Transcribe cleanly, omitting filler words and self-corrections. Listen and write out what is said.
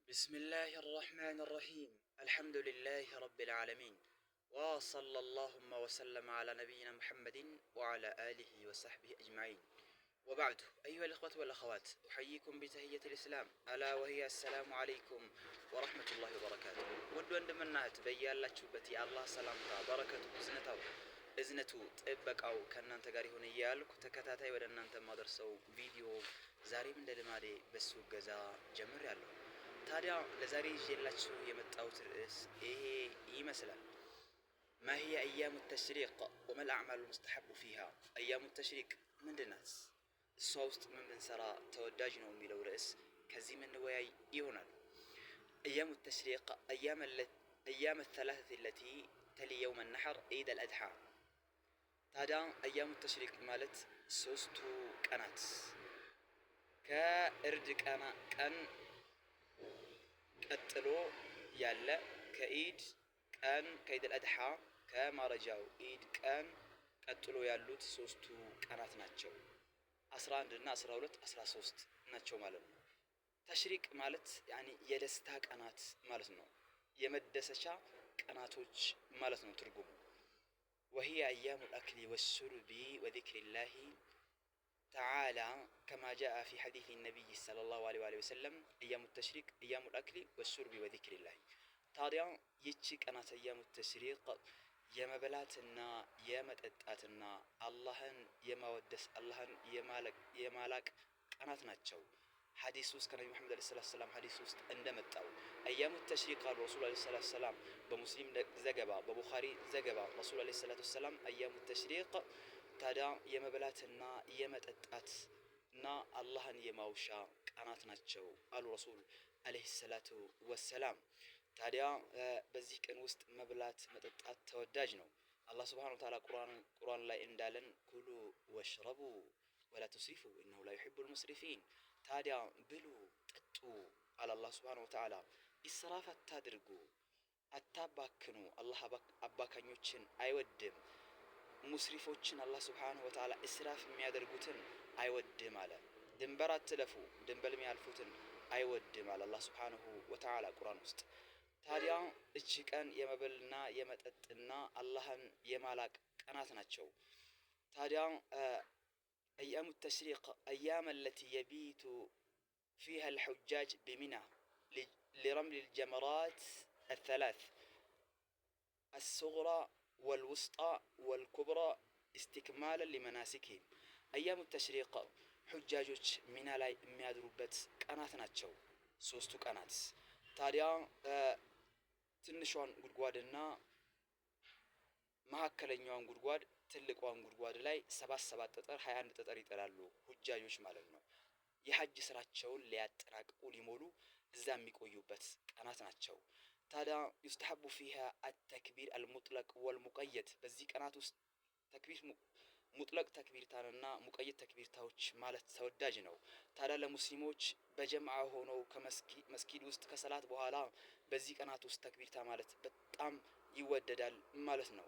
بسم الله الرحمن الرحيم الحمد لله رب العالمين وصلى اللهم وسلم على نبينا محمد وعلى آله وصحبه أجمعين وبعد أيها الإخوة والأخوات أحييكم بتحية الإسلام ألا وهي السلام عليكم ورحمة الله وبركاته ود ወንድምናት በያላችሁበት የአላህ ሰላምታ በረከቱ እዝነቱ ጥበቃው ከእናንተ ጋር ይሁን እያልኩ ተከታታይ ወደ እናንተ ማደርሰው ቪዲዮ ዛሬም እንደ ልማዴ በሱ ገዛ ጀምሬያለሁ። ታዲያ ለዛሬ ይዤላችሁ የመጣሁት ርዕስ ይሄ ይመስላል። ما هي أيام التشريق وما الأعمال المستحب فيها أيام التشريق ምንድን ናት? እሷ ውስጥ ምን ብንሰራ ተወዳጅ ነው የሚለው ርዕስ ከዚህ የምንወያይ ይሆናል። أيام التشريق أيام الثلاثة التي تلي يوم النحر عيد الأضحى ታዲያ أيام التشريق ማለት ሶስቱ ቀናት ከእርድ ቀን ቀጥሎ ያለ ከኢድ ቀን ከኢድ አልአድሃ ከማረጃው ኢድ ቀን ቀጥሎ ያሉት ሶስቱ ቀናት ናቸው። 11 እና 12 13 ናቸው ማለት ነው። ተሽሪቅ ማለት ያኒ የደስታ ቀናት ማለት ነው። የመደሰቻ ቀናቶች ማለት ነው ትርጉሙ። وهي أيام الأكل والشرب وذكر الله تعالى كما جاء في حديث النبي صلى الله عليه وآله وسلم أيام التشريق أيام الأكل والشرب وذكر الله ታዲያ ይቺ ቀናት أيام التشريق የመበላትና የመጠጣትና አላህን የማወደስ አላህን የማላቅ ቀናት ናቸው። ሐዲስ ውስጥ ከነብዩ መሐመድ ሰለላሁ ዐለይሂ ወሰለም ሐዲስ ውስጥ እንደመጣው أيام التشريق قال رسول الله صلى الله عليه وسلم በሙስሊም ዘገባ በቡኻሪ ዘገባ ረሱል ሰለላሁ ዐለይሂ ወሰለም أيام التشريق ታዲያ የመበላትና የመጠጣት እና አላህን የማውሻ ቀናት ናቸው አሉ ረሱል አለይሂ ሰላቱ ወሰላም። ታዲያ በዚህ ቀን ውስጥ መብላት መጠጣት ተወዳጅ ነው። አላህ ሱብሓነሁ ወተዓላ ቁርአን ላይ እንዳለን ኩሉ ወሽረቡ ወላ ቱስሪፉ ኢነሁ ላ ዩሂቡል ሙስሪፊን። ታዲያ ብሉ ጠጡ አለ አላህ ሱብሓነሁ ወተዓላ። ኢስራፍ አታድርጉ፣ አታባክኑ። አላህ አባካኞችን አይወድም። ሙስሪፎችን አላህ ሱብሓነሁ ወተዓላ እስራፍ የሚያደርጉትን አይወድም አለ። ድንበር አትለፉ፣ ድንበር የሚያልፉትን አይወድም አለ አላህ ሱብሓነሁ ወተዓላ ቁርአን ውስጥ። ታዲያ እቺ ቀን የመብልና የመጠጥና አላህን የማላቅ ቀናት ናቸው። ታዲያ أيام التشريق أيام التي يبيت فيها الحجاج بمنى لرمل الجمرات الثلاث الصغرى والوسطى والكبرى استكمالا لمناسكهم أيام التشريق حجاጆች ሚና ላይ የሚያድሩበት ቀናት ናቸው ሶስቱ ቀናት። ታዲያ ትንሿን ጉድጓድና መካከለኛዋን ጉድጓድ ትልቋን ጉድጓድ ላይ 7 ጠጠር 21 ጠጠር ይጠላሉ ሁጃጆች ማለት ነው። የሐጅ ስራቸውን ሊያጠናቅቁ ሊሞሉ እዛ የሚቆዩበት ቀናት ናቸው። ታዲያ يستحب فيها التكبير المطلق والمقيد በዚህ ቀናት ውስጥ ተክቢር ሙጥለቅ ተክቢርታንና ሙቀይድ ተክቢርታዎች ማለት ተወዳጅ ነው። ታዲያ ለሙስሊሞች በጀምዓ ሆነው ከመስጊድ ውስጥ ከሰላት በኋላ በዚህ ቀናት ውስጥ ተክቢርታ ማለት በጣም ይወደዳል ማለት ነው።